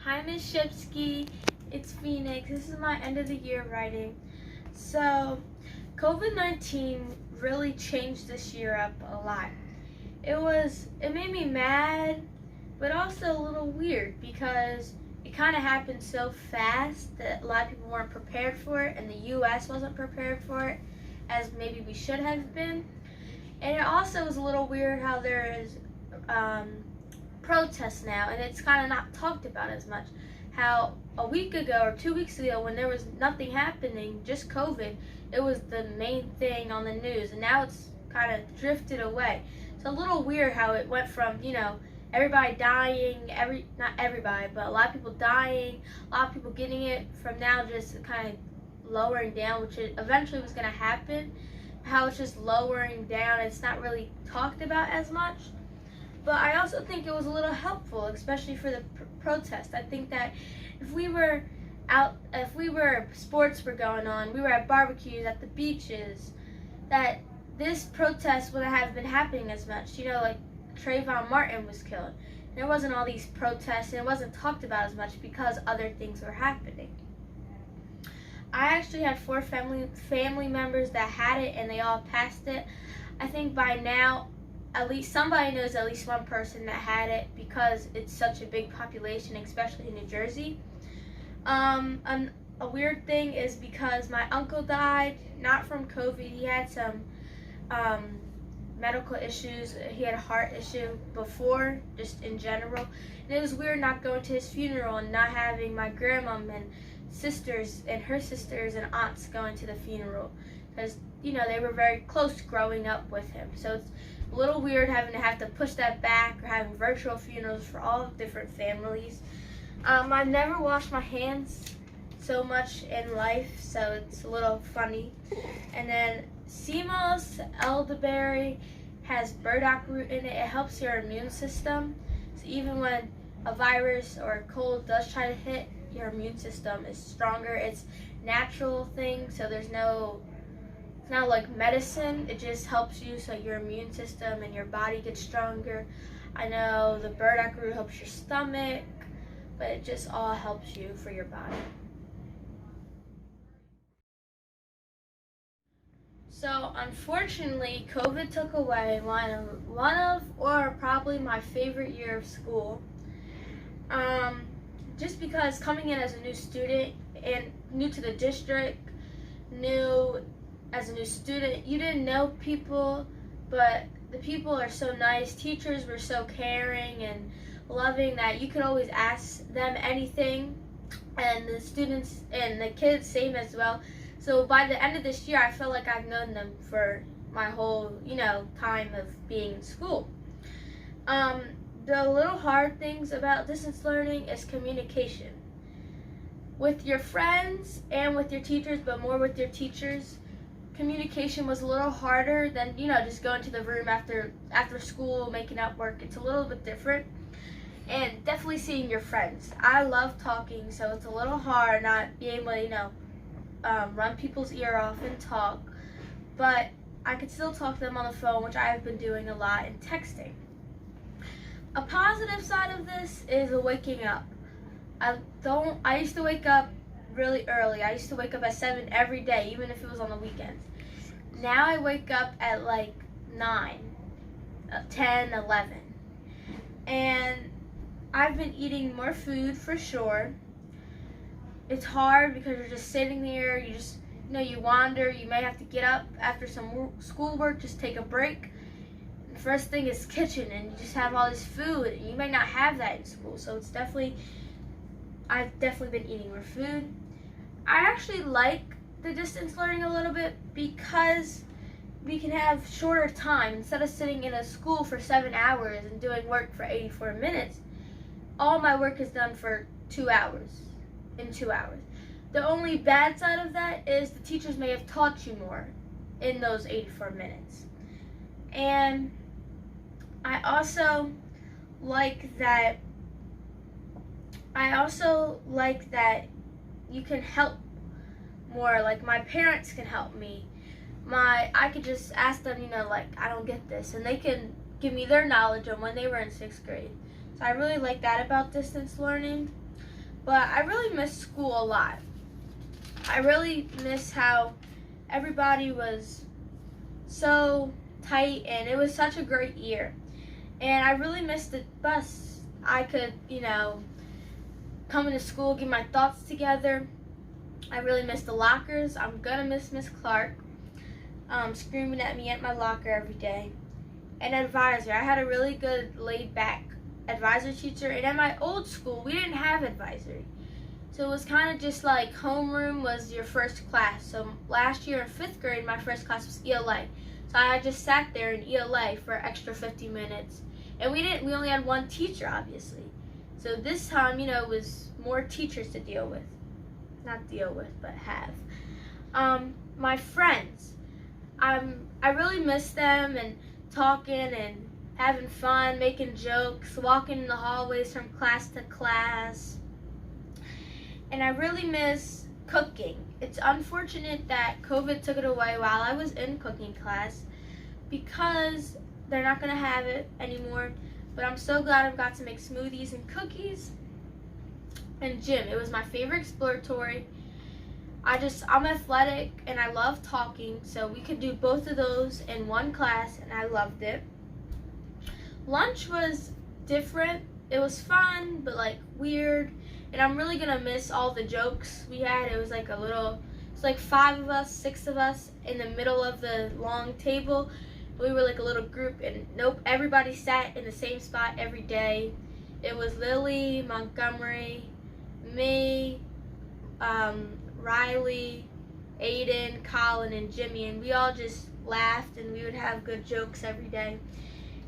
Hi, Miss Shipsky. It's Phoenix. This is my end of the year writing. So, COVID-19 really changed this year up a lot. It made me mad, but also a little weird because it kind of happened so fast that a lot of people weren't prepared for it, and the U.S. wasn't prepared for it as maybe we should have been. And it also was a little weird how there is protests now, and it's kind of not talked about as much. How a week ago or 2 weeks ago, when there was nothing happening, just COVID, it was the main thing on the news, and now it's kind of drifted away. It's a little weird how it went from, everybody dying, not everybody, but a lot of people dying, a lot of people getting it, from now just kind of lowering down, which it eventually was going to happen. How it's just lowering down, it's not really talked about as much. But I also think it was a little helpful, especially for the protest. I think that if sports were going on, we were at barbecues, at the beaches, that this protest wouldn't have been happening as much. Like Trayvon Martin was killed. There wasn't all these protests, and it wasn't talked about as much because other things were happening. I actually had 4 family members that had it, and they all passed it. I think by now, at least somebody knows at least one person that had it because it's such a big population, especially in New Jersey. A weird thing is because my uncle died, not from COVID. He had some medical issues. He had a heart issue before, just in general. And it was weird not going to his funeral and not having my grandmom and sisters and her sisters and aunts going to the funeral because, they were very close growing up with him. So it's a little weird having to push that back or having virtual funerals for all different families. I've never washed my hands so much in life, so it's a little funny. And then CMOS elderberry has burdock root in it. It helps your immune system. So even when a virus or a cold does try to hit, your immune system is stronger. It's natural thing, so it's not like medicine. It just helps you so your immune system and your body gets stronger. I know the burdock root helps your stomach, but it just all helps you for your body. So unfortunately, COVID took away one of or probably my favorite year of school. Just because coming in as a new student and new to the district, as a new student, you didn't know people, but the people are so nice. Teachers were so caring and loving that you could always ask them anything, and the students and the kids same as well. So by the end of this year, I feel like I've known them for my whole, time of being in school. The little hard things about distance learning is communication with your friends and with your teachers, but more with your teachers. Communication was a little harder than, just going to the room after school, making up work. It's a little bit different. And definitely seeing your friends. I love talking, so it's a little hard not being able to, run people's ear off and talk. But I could still talk to them on the phone, which I have been doing a lot, and texting. A positive side of this is waking up. I used to wake up really early. I used to wake up at 7 every day, even if it was on the weekends. Now I wake up at like 9, 10, 11. And I've been eating more food for sure. It's hard because you're just sitting there, you wander, you may have to get up after some schoolwork, just take a break. The first thing is kitchen, and you just have all this food, and you may not have that in school, so I've definitely been eating more food. I actually like the distance learning a little bit because we can have shorter time. Instead of sitting in a school for 7 hours and doing work for 84 minutes, all my work is done for 2 hours, in 2 hours. The only bad side of that is the teachers may have taught you more in those 84 minutes. And I also like that you can help more. Like my parents can help me. I could just ask them, I don't get this, and they can give me their knowledge on when they were in 6th grade. So I really like that about distance learning. but I really miss school a lot. I really miss how everybody was so tight, and it was such a great year. And I really miss the bus. I could, come into school, get my thoughts together. I really miss the lockers. I'm gonna miss Miss Clark screaming at me at my locker every day. An advisor. I had a really good laid back advisor teacher, and at my old school we didn't have advisory. So it was kind of just like homeroom was your first class. So last year in 5th grade my first class was ELA. So I just sat there in ELA for an extra 50 minutes. And we only had one teacher, obviously. So this time, it was more teachers to deal with. Not deal with, but have. My friends. I really miss them, and talking and having fun, making jokes, walking in the hallways from class to class. And I really miss cooking. It's unfortunate that COVID took it away while I was in cooking class, because they're not going to have it anymore. But I'm so glad I've got to make smoothies and cookies. And gym. It was my favorite exploratory. I'm athletic and I love talking, so we could do both of those in one class, and I loved it. Lunch was different. It was fun, but weird. And I'm really gonna miss all the jokes we had. It was like 5 of us, 6 of us in the middle of the long table. We were like a little group, and everybody sat in the same spot every day. It was Lily, Montgomery, me, Riley, Aiden, Colin, and Jimmy, and we all just laughed, and we would have good jokes every day.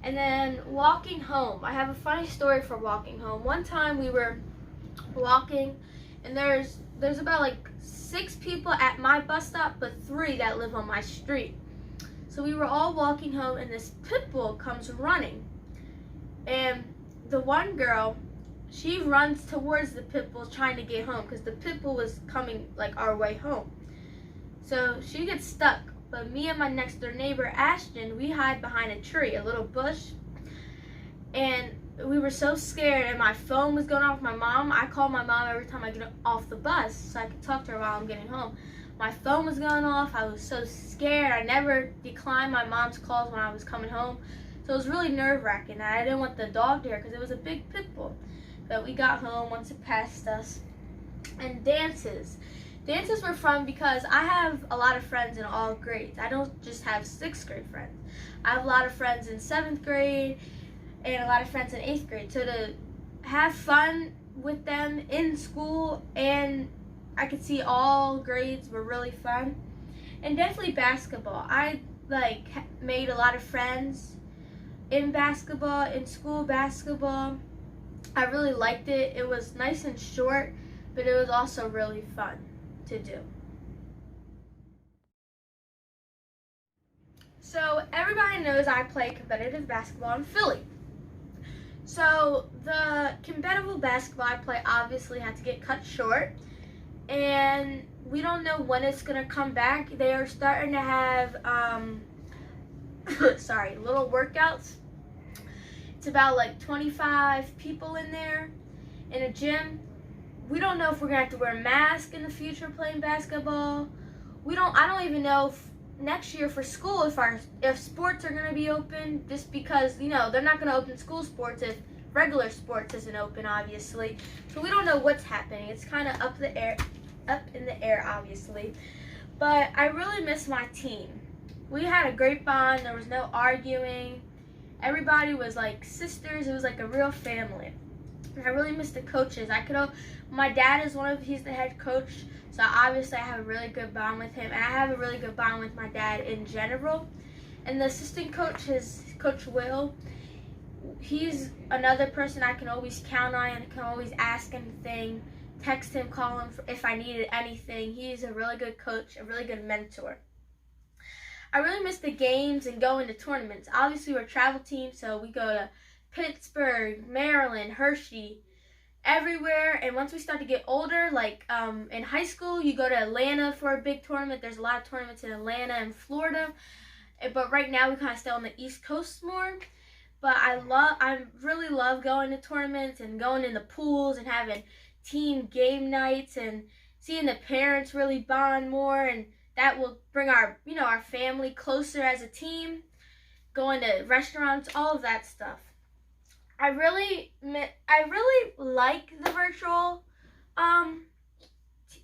And then walking home. I have a funny story for walking home. One time we were walking, and there's about 6 people at my bus stop, but 3 that live on my street. So we were all walking home, and this pit bull comes running. And the one girl, she runs towards the pit bull trying to get home, because the pit bull was coming our way home. So she gets stuck, but me and my next door neighbor, Ashton, we hide behind a tree, a little bush. And we were so scared, and my phone was going off with my mom. I call my mom every time I get off the bus so I could talk to her while I'm getting home. My phone was going off. I was so scared. I never declined my mom's calls when I was coming home. So it was really nerve-wracking. I didn't want the dog to hear, because it was a big pit bull. But we got home once it passed us. And dances. Dances were fun because I have a lot of friends in all grades. I don't just have 6th grade friends. I have a lot of friends in 7th grade and a lot of friends in 8th grade. So to have fun with them in school, and I could see all grades were really fun. And definitely basketball. I made a lot of friends in basketball, in school basketball. I really liked it. It was nice and short, but it was also really fun to do. So everybody knows I play competitive basketball in Philly. So the competitive basketball I play obviously had to get cut short, and we don't know when it's gonna come back. They are starting to have little workouts. It's about 25 people in there in a gym. We don't know if we're gonna have to wear masks in the future playing basketball. I don't even know if next year for school if sports are gonna be open, just because they're not gonna open school sports if regular sports isn't open, obviously. So we don't know what's happening. It's kind of up in the air, obviously. But I really miss my team. We had a great bond. There was no arguing. Everybody was like sisters. It was like a real family. And I really miss the coaches. My dad is he's the head coach, so obviously I have a really good bond with him, and I have a really good bond with my dad in general. And the assistant coach is Coach Will. He's another person I can always count on, and can always ask anything, text him, call him if I needed anything. He's a really good coach, a really good mentor. I really miss the games and going to tournaments. Obviously, we're a travel team, so we go to Pittsburgh, Maryland, Hershey, everywhere. And once we start to get older, in high school, you go to Atlanta for a big tournament. There's a lot of tournaments in Atlanta and Florida. But right now, we kind of stay on the East Coast more. But I really love going to tournaments and going in the pools and having team game nights and seeing the parents really bond more, and that will bring our family closer as a team. Going to restaurants, all of that stuff. I really like the virtual um,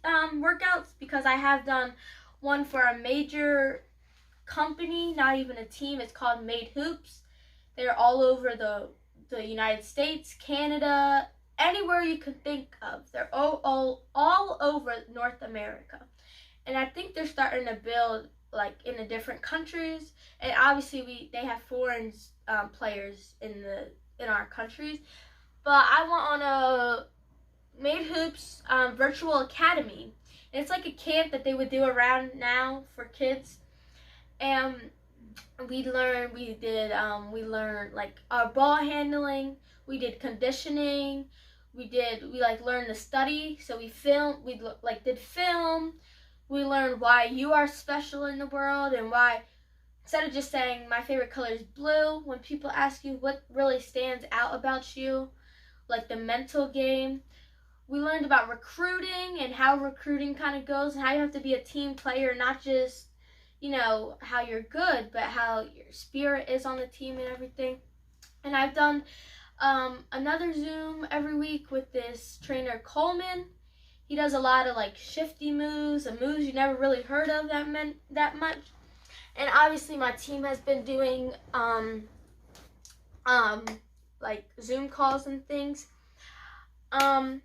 workouts because I have done one for a major company, not even a team. It's called Made Hoops. They're all over the United States, Canada, anywhere you could think of. They're all over North America. And I think they're starting to build like in the different countries. And obviously they have foreign players in our countries. But I went on a Made Hoops virtual academy. And it's like a camp that they would do around now for kids. And we learned like our ball handling. We did conditioning. We like learned to study. So we did film. We learned why you are special in the world, and why, instead of just saying my favorite color is blue, when people ask you what really stands out about you, like the mental game. We learned about recruiting and how recruiting kind of goes, and how you have to be a team player, not just how you're good, but how your spirit is on the team and everything. And I've done another Zoom every week with this trainer Coleman. He does a lot of like shifty moves, and moves you never really heard of that much. And obviously my team has been doing like Zoom calls and things. So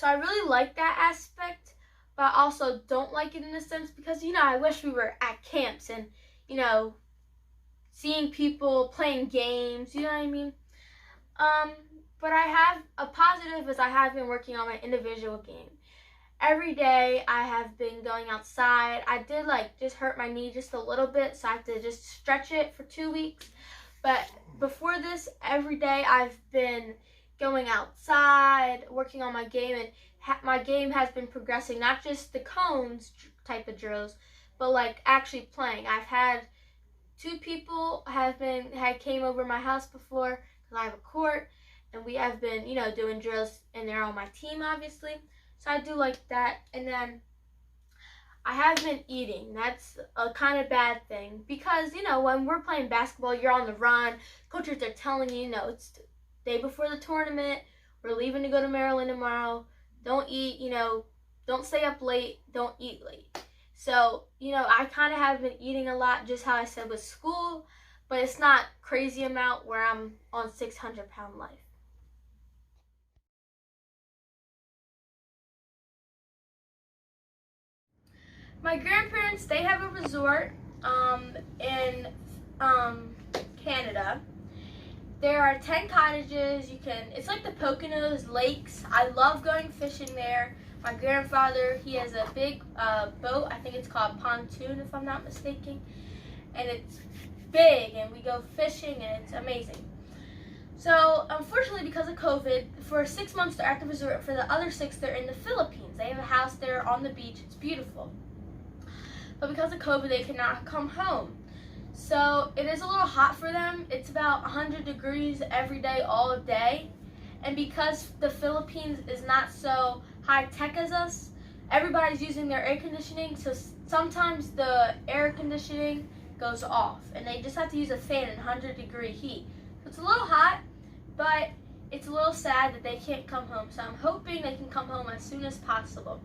I really like that aspect, but I also don't like it in a sense because I wish we were at camps and seeing people playing games, you know what I mean? But I have a positive is I have been working on my individual game. Every day I have been going outside. I did just hurt my knee just a little bit, so I have to just stretch it for 2 weeks. But before this, every day I've been going outside, working on my game, and my game has been progressing, not just the cones type of drills, but like actually playing. I've had 2 people had came over my house before because I have a court, and we have been doing drills, and they're on my team obviously. So I do like that. And then I have been eating. That's a kind of bad thing because when we're playing basketball, you're on the run. Coaches are telling you, it's the day before the tournament. We're leaving to go to Maryland tomorrow. Don't eat, don't stay up late. Don't eat late. So, I kind of have been eating a lot, just how I said with school, but it's not crazy amount where I'm on 600-pound life. My grandparents, they have a resort in Canada. There are 10 cottages. It's like the Poconos lakes. I love going fishing there. My grandfather, he has a big boat. I think it's called pontoon, if I'm not mistaken. And it's big, and we go fishing, and it's amazing. So, unfortunately, because of COVID, for 6 months they're at the resort. For the other 6, they're in the Philippines. They have a house there on the beach. It's beautiful. But because of COVID, they cannot come home. So it is a little hot for them. It's about 100 degrees every day, all day. And because the Philippines is not so high tech as us, everybody's using their air conditioning. So sometimes the air conditioning goes off, and they just have to use a fan in 100-degree heat. So it's a little hot, but it's a little sad that they can't come home. So I'm hoping they can come home as soon as possible.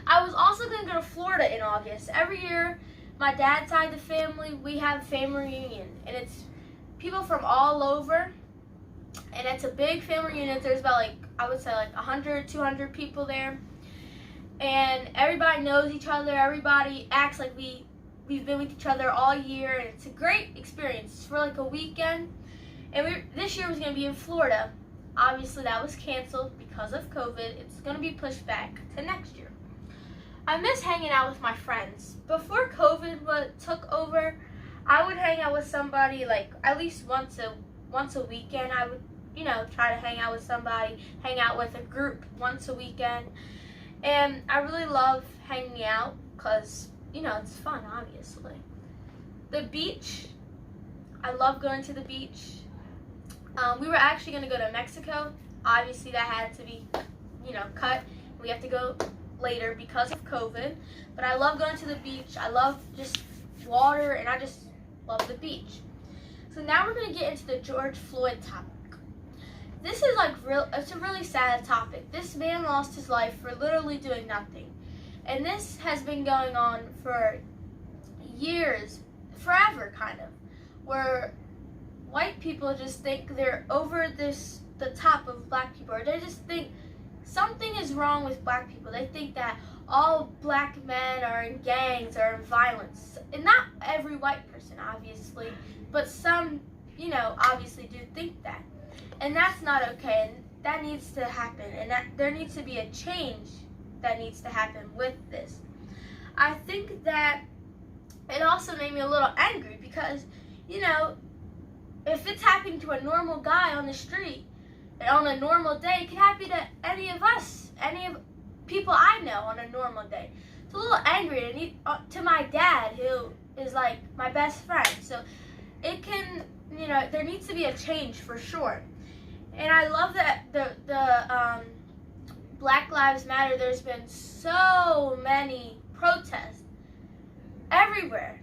I was also going to go to Florida in August. Every year, my dad's side of the family, we have a family reunion. And it's people from all over. And it's a big family reunion. There's about I would say 100, 200 people there. And everybody knows each other. Everybody acts like we've been with each other all year. And it's a great experience. It's for a weekend. And this year was going to be in Florida. Obviously, that was canceled because of COVID. It's going to be pushed back to next year. I miss hanging out with my friends. Before COVID took over, I would hang out with somebody at least once a weekend. I would, try to hang out with somebody, hang out with a group once a weekend. And I really love hanging out because, it's fun, obviously. The beach, I love going to the beach. We were actually going to go to Mexico. Obviously, that had to be, cut. We have to go later because of COVID. But I love going to the beach. I love just water, and I just love the beach. So now we're going to get into the George Floyd topic. This is it's a really sad topic. This man lost his life for literally doing nothing. And this has been going on for years, forever kind of, where white people just think they're over the top of black people, or they just think something is wrong with black people. They think that all black men are in gangs or in violence. And not every white person, obviously, but some, obviously do think that. And that's not okay, and that needs to happen, and that there needs to be a change that needs to happen with this. I think that it also made me a little angry because, if it's happening to a normal guy on the street on a normal day, it could happen to any of us, any of people I know on a normal day. It's a little angry to my dad, who is like my best friend. So it can, there needs to be a change for sure. And I love that the Black Lives Matter, there's been so many protests everywhere.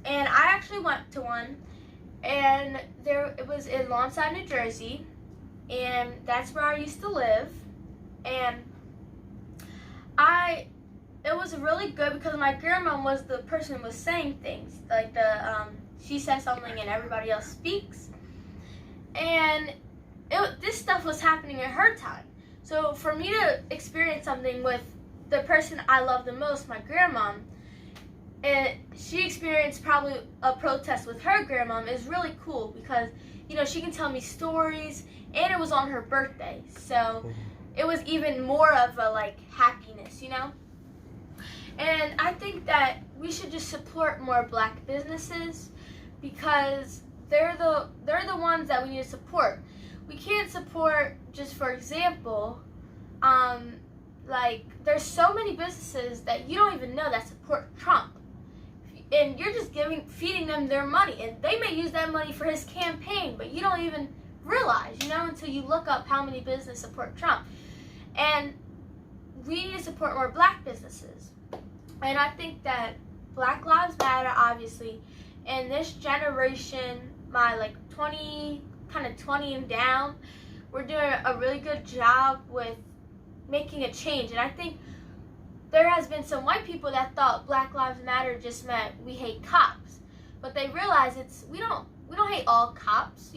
And I actually went to one, and it was in Lawnside, New Jersey, and that's where I used to live. And it was really good because my grandma was the person who was saying things, like she says something and everybody else speaks. And this stuff was happening in her time. So for me to experience something with the person I love the most, my grandma, and she experienced probably a protest with her grandma, is really cool because, she can tell me stories, and it was on her birthday. So it was even more of a happiness, And I think that we should just support more black businesses because they're the ones that we need to support. We can't support, just for example, there's so many businesses that you don't even know that support Trump. And you're just feeding them their money. And they may use that money for his campaign, but you don't even realize, until you look up how many businesses support Trump. And we need to support more black businesses. And I think that Black Lives Matter, obviously, and this generation, my 20 and down, we're doing a really good job with making a change. And I think there has been some white people that thought Black Lives Matter just meant we hate cops, but they realize we don't hate all cops.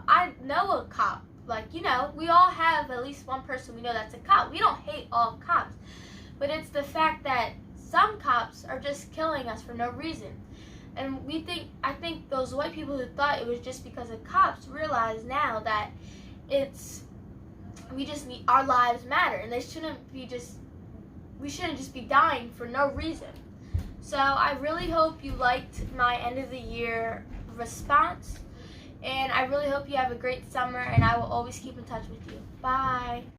I know a cop, we all have at least one person we know that's a cop. We don't hate all cops, but it's the fact that some cops are just killing us for no reason. And I think those white people who thought it was just because of cops realize now that we just need, our lives matter, and we shouldn't just be dying for no reason. So I really hope you liked my end of the year response, and I really hope you have a great summer, and I will always keep in touch with you. Bye.